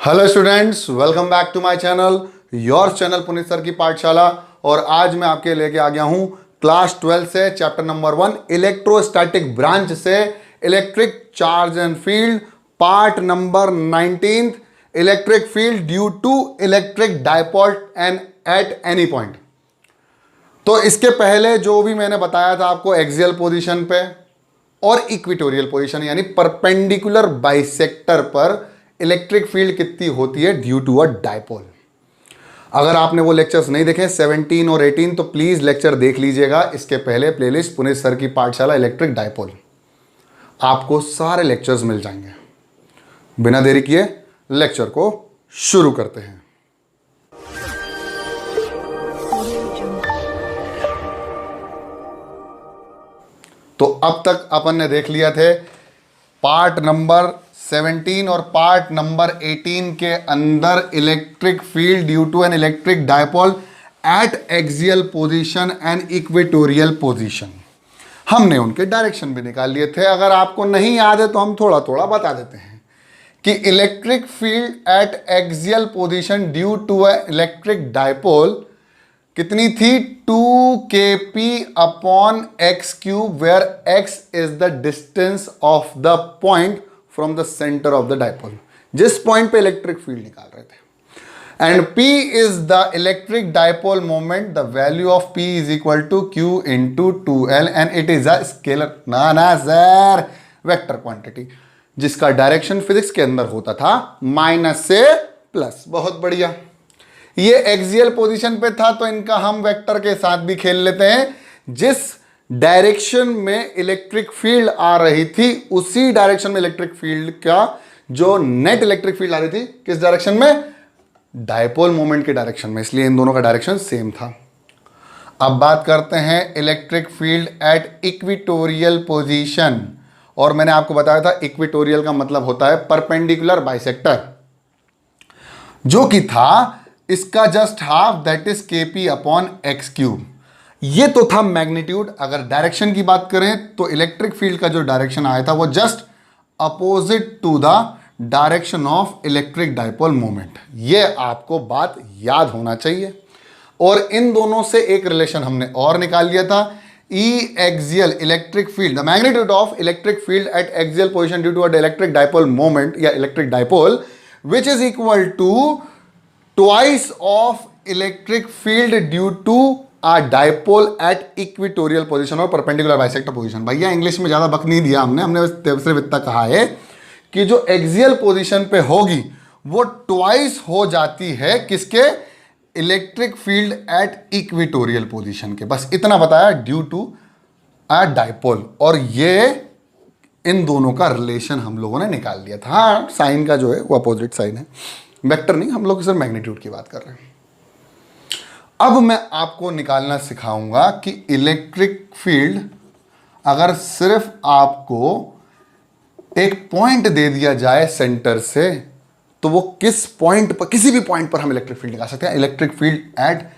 Hello students, welcome back to my channel, your channel Puneet sir ki Pathshala. और आज मैं आपके लेके आ गया हूं क्लास 12 से चैप्टर नंबर 1 इलेक्ट्रोस्टैटिक ब्रांच से electric charge and field part number 19 electric field due to electric dipole and at any point. तो इसके पहले जो भी मैंने बताया था आपको एक्सियल पोजीशन पे और इक्वेटोरियल पोजीशन यानी परपेंडिकुलर बाइसेक्टर पर इलेक्ट्रिक फील्ड कितनी होती है ड्यू टू अ डायपोल। अगर आपने वो लेक्चर्स नहीं देखे 17 और 18 तो प्लीज लेक्चर देख लीजिएगा। इसके पहले प्लेलिस्ट पुनीत सर की पाठशाला इलेक्ट्रिक डायपोल, आपको सारे लेक्चर्स मिल जाएंगे। बिना देरी किए लेक्चर को शुरू करते हैं। तो अब तक अपन ने देख लिया थे पार्ट नंबर 17 और पार्ट नंबर 18 के अंदर electric field due to an electric dipole at axial position and equatorial position. हमने उनके डायरेक्शन भी निकाल लिए थे। अगर आपको नहीं याद है तो हम थोड़ा थोड़ा बता देते हैं कि electric field at axial position due to a electric dipole कितनी थी 2kp upon x cube, where x is the distance of the point from the centre of the dipole, जिस पॉइंट पे इलेक्ट्रिक फील्ड निकाल रहे थे। And p is the electric dipole moment, the value of p is equal to q into 2l and it is a scalar ना sir vector quantity, जिसका direction physics के अंदर होता था माइनस से प्लस। बहुत बढ़िया। ये एक्सियल पोजीशन पे था तो इनका हम वेक्टर के साथ भी खेल लेते हैं। जिस डायरेक्शन में इलेक्ट्रिक फील्ड आ रही थी उसी डायरेक्शन में इलेक्ट्रिक फील्ड का जो नेट इलेक्ट्रिक फील्ड आ रही थी किस डायरेक्शन में, डायपोल मोमेंट के डायरेक्शन में, इसलिए इन दोनों का डायरेक्शन सेम था। अब बात करते हैं electric field at equatorial position. और मैंने आपको बताया था इक्वेटोरियल का मतलब होता है परपेंडिकुलर बाइसेक्टर, जो कि था इसका just half, that is kp upon x cube. ये तो था मैग्नीट्यूड। अगर डायरेक्शन की बात करें तो इलेक्ट्रिक फील्ड का जो डायरेक्शन आया था वो just opposite to the direction of electric dipole moment. ये आपको बात याद होना चाहिए। और इन दोनों से एक रिलेशन हमने और निकाल लिया था, E axial electric field, the magnitude of electric field at axial position due to a electric dipole moment या electric dipole which is equal to twice of electric field due to a dipole at equatorial position और perpendicular bisector position। भैया English में ज़्यादा बक नहीं दिया हमने सिर्फ इतना कहा है कि जो एक्सियल पोजीशन पे होगी वो ट्वाइस हो जाती है किसके, electric field at equatorial position के। बस इतना बताया ड्यू टू अ डायपोल। और ये इन दोनों का रिलेशन हम लोगों ने निकाल लिया था। हाँ, साइन का जो है वो अपोजिट साइन है, वेक्टर नहीं, हम लोग सिर्फ मैग्नीट्यूड की बात कर रहे हैं। अब मैं आपको निकालना सिखाऊंगा कि इलेक्ट्रिक फील्ड अगर सिर्फ आपको एक पॉइंट दे दिया जाए सेंटर से तो वो किस पॉइंट पर, किसी भी पॉइंट पर हम इलेक्ट्रिक फील्ड निकाल सकते हैं। Electric field at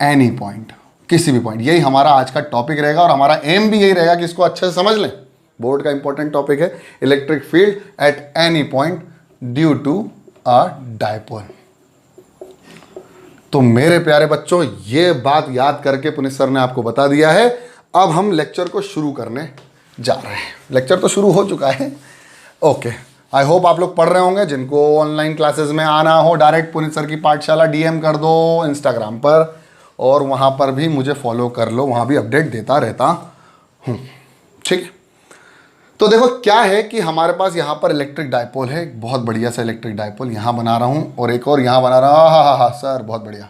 any point, किसी भी पॉइंट। यही हमारा आज का टॉपिक रहेगा और हमारा एम भी यही रहेगा कि इसको अच्छे से समझ लें। बोर्ड का इंपॉर्टेंट टॉपिक है electric field at any point due to a dipole. तो मेरे प्यारे बच्चों, ये बात याद करके पुनीत सर ने आपको बता दिया है। अब हम लेक्चर को शुरू करने जा रहे हैं। लेक्चर तो शुरू हो चुका है। ओके, आई होप आप लोग पढ़ रहे होंगे। जिनको ऑनलाइन क्लासेस में आना हो डायरेक्ट पुनीत सर की पाठशाला डीएम कर दो इंस्टाग्राम पर, और वहां पर भी मुझे फॉलो कर लो, वहां भी अपडेट देता रहता हूं। ठीक है, तो देखो क्या है कि हमारे पास यहाँ पर इलेक्ट्रिक डायपोल है, एक बहुत बढ़िया सा इलेक्ट्रिक डायपोल यहाँ बना रहा हूँ और एक और यहाँ बना रहा हूँ। हाँ सर, बहुत बढ़िया।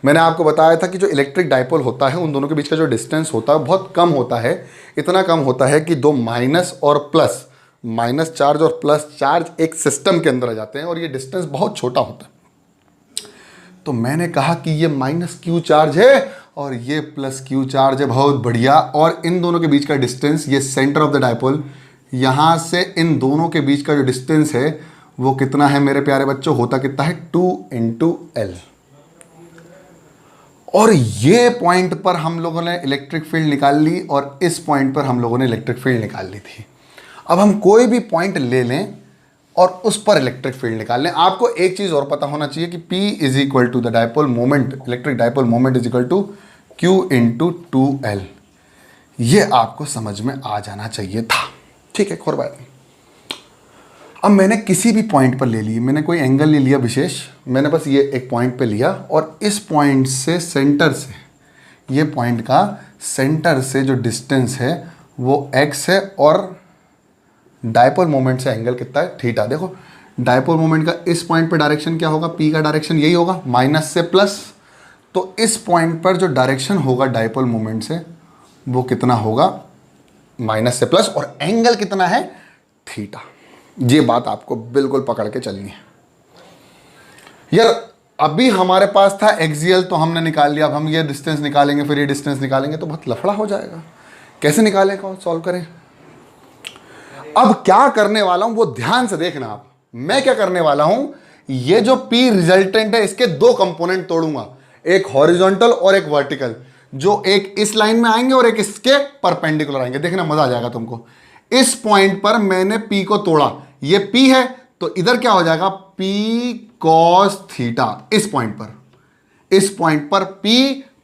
मैंने आपको बताया था कि जो इलेक्ट्रिक डायपोल होता है उन दोनों के बीच का जो डिस्टेंस होता है बहुत कम होता है। इतना कम होता है कि दो माइनस और प्लस, माइनस चार्ज और प्लस चार्ज एक सिस्टम के अंदर आ जाते हैं और ये डिस्टेंस बहुत छोटा होता है। तो मैंने कहा कि ये माइनस क्यू चार्ज है और ये प्लस क्यू चार्ज है। बहुत बढ़िया। और इन दोनों के बीच का डिस्टेंस, ये सेंटर ऑफ द डायपोल, यहां से इन दोनों के बीच का जो डिस्टेंस है वो कितना है मेरे प्यारे बच्चों, होता कितना है 2 इंटू एल। और ये पॉइंट पर हम लोगों ने इलेक्ट्रिक फील्ड निकाल ली और इस पॉइंट पर हम लोगों ने इलेक्ट्रिक फील्ड निकाल ली थी। अब हम कोई भी पॉइंट ले लें और उस पर इलेक्ट्रिक फील्ड निकालने। आपको एक चीज और पता होना चाहिए कि P is equal to the dipole moment, electric dipole moment is equal to Q into 2L। ये आपको समझ में आ जाना चाहिए था, ठीक है, और बात नहीं। अब मैंने किसी भी पॉइंट पर ले ली, मैंने कोई एंगल नहीं लिया विशेष, मैंने बस ये एक पॉइंट पे लिया और इस पॉइंट से सेंटर से, ये पॉइंट का सेंटर से जो डिस्टेंस है वो x है और डायपोल मोमेंट से एंगल कितना है, थीटा। देखो डायपोल मोमेंट का इस पॉइंट पे डायरेक्शन क्या होगा, P का डायरेक्शन यही होगा, माइनस से प्लस। तो इस पॉइंट पर जो डायरेक्शन होगा डायपोल मोमेंट से वो कितना होगा, माइनस से प्लस, और एंगल कितना है, थीटा। ये बात आपको बिल्कुल पकड़ के चलनी है यार। अभी हमारे पास था एक्सियल तो हमने निकाल लिया, अब हम ये डिस्टेंस निकालेंगे, फिर ये डिस्टेंस निकालेंगे तो बहुत लफड़ा हो जाएगा। कैसे निकालें, कौन सॉल्व करें। अब क्या करने वाला हूं वो ध्यान से देखना आप। मैं क्या करने वाला हूं, ये जो P रिजल्टेंट है इसके दो कंपोनेंट तोड़ूंगा, एक हॉरिजॉन्टल और एक वर्टिकल, जो एक इस लाइन में आएंगे और एक इसके परपेंडिकुलर आएंगे। देखना मजा आ जाएगा तुमको। इस पॉइंट पर मैंने P को तोड़ा, ये P है तो इधर क्या हो जाएगा, P cos थीटा। इस पॉइंट पर P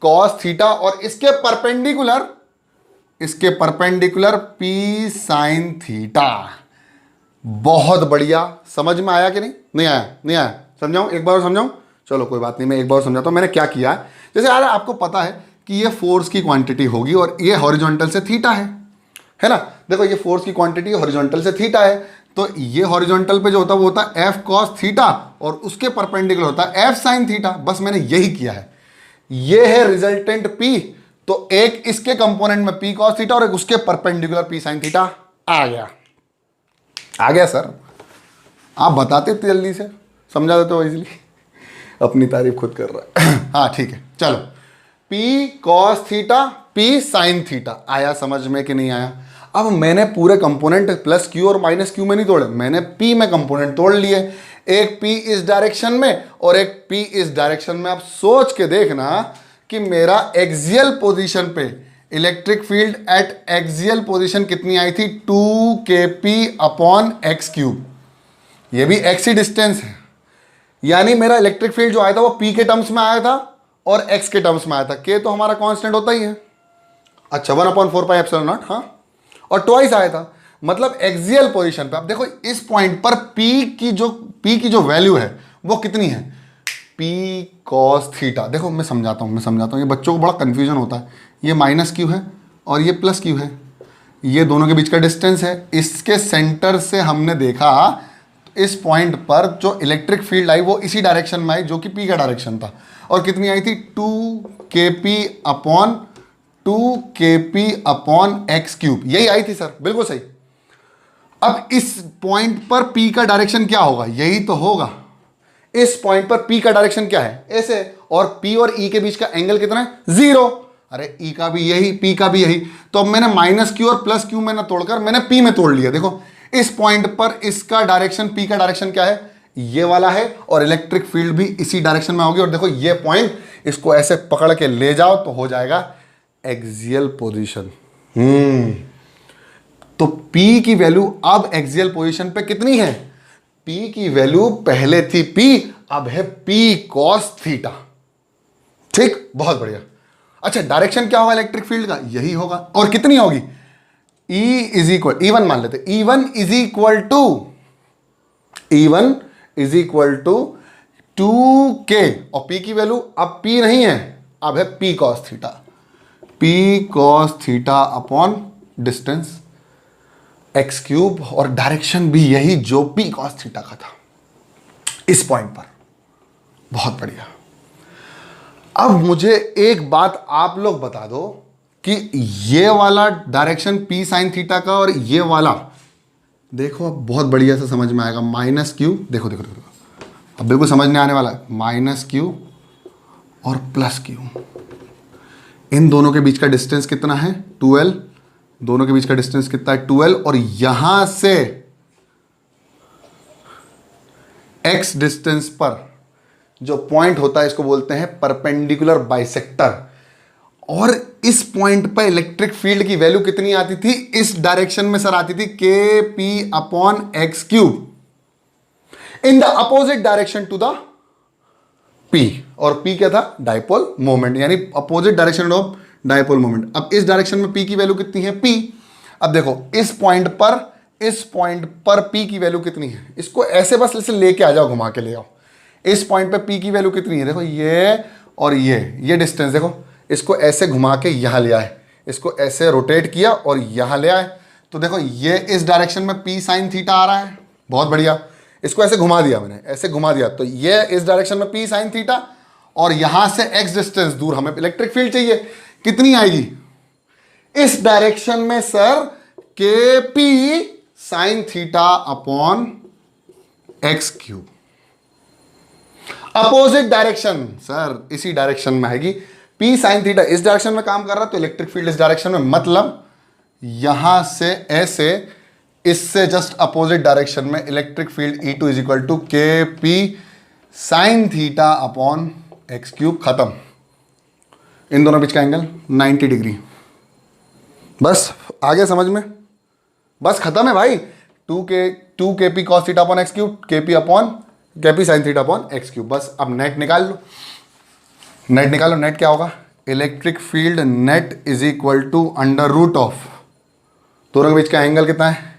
cos थीटा और इसके परपेंडिकुलर P sin थीटा। बहुत बढ़िया, समझ में आया कि नहीं आया समझाऊं, एक बार और समझाऊं। चलो कोई बात नहीं, मैं एक बार समझाता हूं मैंने क्या किया है। जैसे यार आपको पता है कि ये फोर्स की क्वांटिटी होगी और ये हॉरिजॉन्टल से थीटा है ना। देखो ये फोर्स की क्वांटिटी हॉरिजॉन्टल से थीटा है, तो ये हॉरिजॉन्टल पे जो होता है वो होता है F cos थीटा और उसके परपेंडिकुलर होता है F sin थीटा। बस मैंने यही किया है। ये है रिजल्टेंट P, तो एक इसके कंपोनेंट में P cos थीटा और एक उसके परपेंडिकुलर P sin थीटा। आ गया सर, आप बताते थे जल्दी से, समझा देते हो इजीली। अपनी तारीफ खुद कर रहा है। हाँ ठीक है, चलो P cos theta P sin theta आया समझ में कि नहीं आया। अब मैंने पूरे कंपोनेंट प्लस Q और माइनस Q में नहीं तोड़े, मैंने P में कंपोनेंट तोड़ लिए। एक P इस डायरेक्शन में और एक P इस डायरेक्शन में। आप सोच के देखना कि मेरा एक्सियल पोजीशन पे electric field at axial position कितनी आई थी, 2kp अपॉन एक्स क्यूब। ये भी x ही डिस्टेंस है, यानी मेरा इलेक्ट्रिक फील्ड जो आया था वो P के टर्म्स में आया था और x के टर्म्स में आया था। K तो हमारा कांस्टेंट होता ही है, अच्छा 1/4 एप्सिलॉन नॉट, हाँ, और ट्वाइस आया था। मतलब एक्सियल पोजीशन पे आप देखो इस पॉइंट पर P की जो वैल्यू है वो कितनी है, P cos थीटा। देखो मैं समझाता हूँ, ये बच्चों को बड़ा कंफ्यूजन होता है। ये माइनस Q है और ये प्लस Q है, ये दोनों के बीच का डिस्टेंस है। इसके सेंटर से हमने देखा इस पॉइंट पर जो इलेक्ट्रिक फील्ड आई वो इसी डायरेक्शन में आई जो कि P का डायरेक्शन था, और कितनी आई थी, 2kp अपॉन एक्स क्यूब, यही आई थी सर, बिल्कुल सही। अब इस पॉइंट पर P का डायरेक्शन क्या होगा, यही तो होगा। इस पॉइंट पर P का डायरेक्शन क्या है, ऐसे, और P और E के बीच का एंगल कितना है, 0। अरे E का भी यही, P का भी यही। तो अब मैंने माइनस Q और प्लस Q में ना तोड़कर मैंने P में तोड़ लिया। देखो इस पॉइंट पर इसका डायरेक्शन, P का डायरेक्शन क्या है, ये वाला है, और इलेक्ट्रिक फील्ड भी इसी डायरेक्शन में होगी। और देखो ये पॉइंट, इसको ऐसे पकड़ के ले जाओ तो हो जाएगा एक्सियल पोजीशन। तो P की वैल्यू अब एक्सियल पोजीशन पे कितनी है, P की वैल्यू पहले थी P, अब है P cos थीटा। ठीक, बहुत बढ़िया। अच्छा डायरेक्शन क्या होगा इलेक्ट्रिक फील्ड का, यही होगा, और कितनी होगी, E1 मान लेते, E1 is equal to 2k, और P की वैल्यू अब P नहीं है, अब है P cos theta upon distance x cube, और डायरेक्शन भी यही जो P cos थीटा का था इस पॉइंट पर। बहुत बढ़िया। अब मुझे एक बात आप लोग बता दो कि ये वाला डायरेक्शन P sin थीटा का और ये वाला, देखो अब बहुत बढ़िया से समझ में आएगा। माइनस Q, देखो अब बिल्कुल समझ नहीं आने वाला, माइनस Q और प्लस Q, इन दोनों के बीच का डिस्टेंस कितना है, 2L। दोनों के बीच का डिस्टेंस कितना है, 2L, और यहां से x डिस्टेंस पर जो पॉइंट होता है इसको बोलते हैं परपेंडिकुलर बाइसेक्टर। और इस पॉइंट पर इलेक्ट्रिक फील्ड की वैल्यू कितनी आती थी, इस डायरेक्शन में सर आती थी KP upon x cube. In the opposite direction to the P, और P क्या था? डाइपोल मोमेंट, यानी opposite direction of dipole moment. अब इस डायरेक्शन में P की वैल्यू कितनी है? P। अब देखो इस पॉइंट पर P की वैल्यू कितनी है? इसको ऐसे बस ऐसे लेके आ जाओ, घुमा के ले आओ। इस पॉइंट पे P की वैल्यू कितनी है? देखो ये और ये डिस्टेंस देखो, इसको ऐसे घुमा के यहां ले आए, इसको ऐसे रोटेट किया और यहां ले आए, तो देखो ये इस डायरेक्शन में P साइन थीटा आ रहा है। बहुत बढ़िया, इसको ऐसे घुमा दिया मैंने, ऐसे घुमा दिया, तो ये इस डायरेक्शन में P साइन थीटा, और यहां से x डिस्टेंस दूर हमें इलेक्ट्रिक फील्ड चाहिए, कितनी आएगी इस डायरेक्शन में sir? KP sine theta upon x cube. Opposite direction sir इसी डायरेक्शन में आएगी। P साइन थीटा इस डायरेक्शन में काम कर रहा है, तो इलेक्ट्रिक फील्ड इस डायरेक्शन में, मतलब यहां से ऐसे, इससे जस्ट अपोजिट डायरेक्शन में electric field E2 is equal to KP sine theta upon x cube. खत्म। इन दोनों बीच का एंगल 90 डिग्री। बस आगे समझ में, बस खत्म है भाई। 2KP cos theta upon x cube, KP sine theta upon x cube. बस अब नेट निकाल लो, नेट निकालो। नेट क्या होगा? Electric field net is equal to under root of, दोनों के बीच का एंगल कितना है?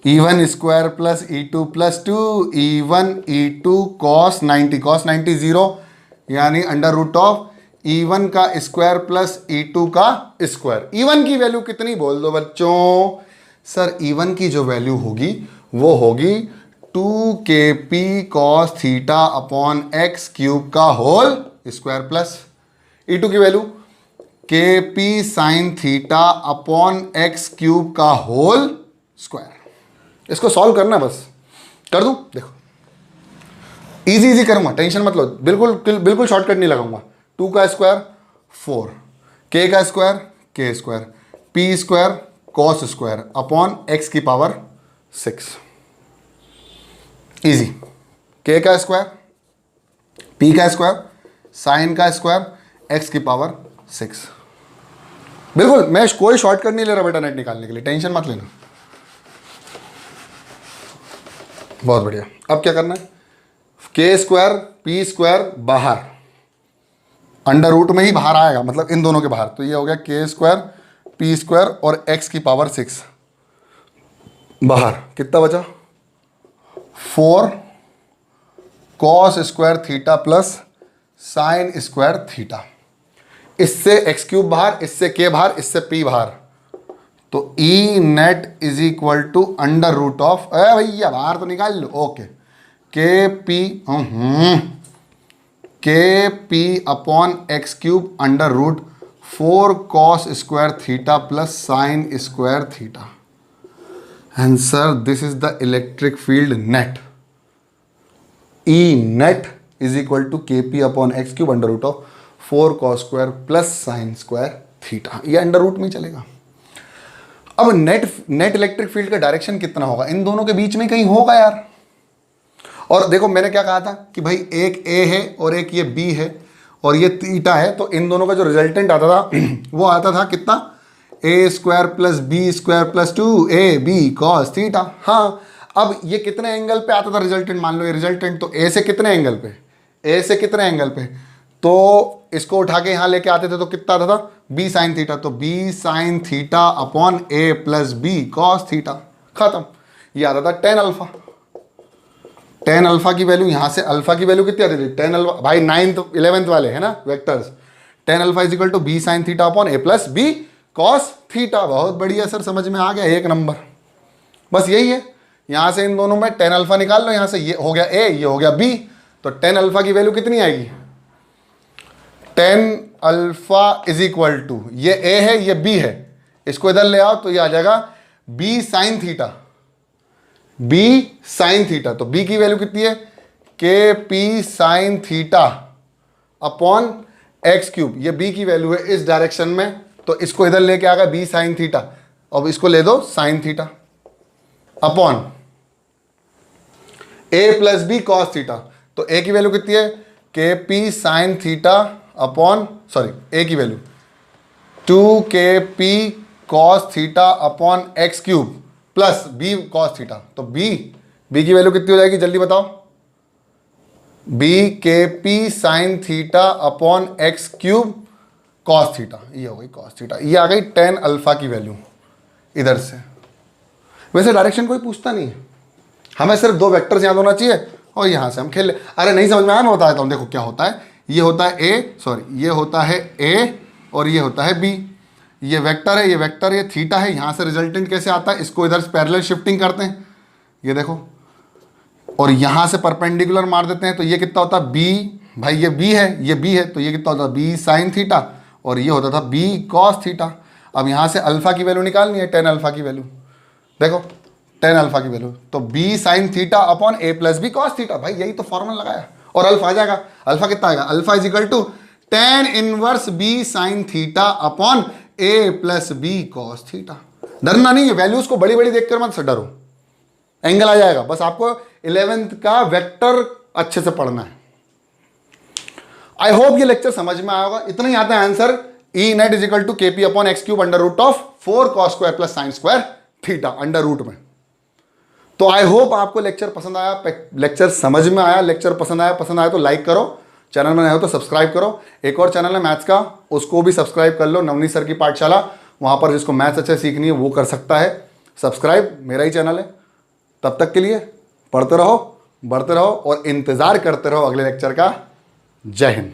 E1 square plus E2 plus 2, E1 E2 cos 90 zero, यानी अंडर रूट ऑफ E1 का स्क्वायर प्लस E2 का स्क्वायर। E1 की वैल्यू कितनी बोल दो बच्चों? सर E1 की जो वैल्यू होगी वो होगी 2KP cos theta upon x cube का होल स्क्वायर, प्लस E2 की value KP sine theta upon x cube का होल स्क्वायर। इसको सॉल्व करना, बस कर दूं। देखो इजी करूंगा, टेंशन मत लो, बिल्कुल शॉर्टकट नहीं लगाऊंगा। 2 का स्क्वायर 4, K का square K square, P square cos square upon x की पावर 6। इजी। K का स्क्वायर, P का स्क्वायर, साइन का स्क्वायर, एक्स की पावर 6। बिल्कुल, मैं कोई शॉर्टकट नहीं ले रहा बेटा नेट निकालने के लिए, टेंशन मत लेना। बहुत बढ़िया। अब क्या करना है? K स्क्वायर P स्क्वायर बाहर, अंडर रूट में ही बाहर आएगा, मतलब इन दोनों के बाहर, तो ये हो गया K स्क्वायर P स्क्वायर और x की पावर 6 बाहर। कितना बचा? 4 cos square theta plus sine square theta. इससे एक्स क्यूब बाहर, इससे K बाहर, इससे P बाहर, तो E net is equal to under root of, भैया बाहर तो निकाल लो, okay, KP upon x cube under root 4 cos square theta plus sine square theta. And sir this is the electric field net. E net is equal to KP upon x cube under root of 4 cos square plus sine square theta. ये under root में ही चलेगा। अब net electric field का direction कितना होगा? इन दोनों के बीच में कहीं होगा यार। और देखो मैंने क्या कहा था कि भाई एक A है और एक ये B है और ये थीटा है, तो इन दोनों का जो रिजल्टेंट आता था वो आता था कितना? A square plus B square plus 2AB cos theta. हाँ, अब ये कितने एंगल पे आता था रिजल्टेंट? मान लो ये रिजल्टेंट तो A से कितने एंगल पे? A से कितने एंगल पे? तो इसको उठा के यहाँ लेके आते थे तो कितना आता था? B साइन थीटा, तो B sine theta upon A plus B cos theta. खत्म। ये आता था टेन अल्फा। टेन अल्फा की वैल्यू, यहाँ से अल्फा की वैल्यू कितनी आती थी? टेन अल्फा, भाई 9th 11th वाले है ना vectors. Tan alpha is equal to B sine theta upon A plus B cos theta. बहुत बढ़िया सर, समझ में आ गया, एक नंबर। बस यही है, यहाँ से इन दोनों में टेन अल्फा निकाल लो, यहाँ से ये हो गया A, ये हो गया B, तो टेन अल्फा की वैल्यू कितनी आएगी? Tan alpha is equal to, ये A है ये B है, इसको इधर ले आओ तो ये आ जाएगा B sine theta, B sine theta. तो B की वैल्यू कितनी है? KP sine theta upon x cube. ये B की वैल्यू है इस डायरेक्शन में, तो इसको इधर लेके आ गया B साइन थीटा, अब इसको ले दो sign theta upon A plus B cos theta. तो A की वैल्यू कितनी है? KP sine theta upon, sorry A की value 2KP cos theta upon x cube plus B cos theta. तो B बी की वैल्यू कितनी हो जाएगी जल्दी बताओ, बी के P sign theta upon x cube cos theta, ये हो गई कॉस थीटा, ये आ गई टेन अल्फा की वैल्यू इधर से। वैसे डायरेक्शन कोई पूछता नहीं है, हमें सिर्फ दो वेक्टर्स याद होना चाहिए और यहां से हम खेल ले। अरे नहीं समझ में आया, मैं बता देता हूं। देखो क्या होता है, ये होता है ए, सॉरी ये होता है ए और ये होता है बी, ये वेक्टर है, ये वेक्टर, ये थीटा है। यहां से रिजल्टेंट कैसे आता है, इसको इधर पैरेलल शिफ्टिंग करते हैं, ये देखो, और यहां से परपेंडिकुलर मार देते हैं, तो ये कितना होता है बी, भाई ये बी है, ये बी है, तो ये कितना होता है बी साइन थीटा, और ये होता था बी कॉस थीटा। अब यहां से अल्फा की वैल्यू निकालनी है, टेन अल्फा की वैल्यू, देखो टेन अल्फा की वैल्यू, तो B sine theta upon A plus B cos theta, भाई यही तो फॉर्मूला लगाया और अल्फा आ जाएगा। अल्फा कितना आएगा, alpha is equal to tan inverse B sine theta upon A plus B cos theta. डरना नहीं है, वैल्यूज को बड़ी बड़ी देखकर मत डरो, एंगल आ जाएगा, बस आपको 11th का वेक्टर अच्छे से पढ़ना है। आई होप ये लेक्चर समझ में आया होगा। इतना ही आता है answer, E net is equal to K P upon x cube under root of 4 cos square plus sine square theta under root में। तो आई होप आपको लेक्चर पसंद आया, लेक्चर समझ में आया, लेक्चर पसंद आया तो लाइक करो, चैनल में नए हो तो सब्सक्राइब करो। एक और चैनल है मैथ्स का, उसको भी सब्सक्राइब कर लो, नवनीत सर की पाठशाला, वहां पर जिसको मैथ्स अच्छे सीखनी है वो कर सकता है सब्सक्राइब, मेरा ही चैनल है। तब तक के लिए पढ़ते रहो, बढ़ते रहो और इंतजार करते रहो अगले लेक्चर का। जय हिंद।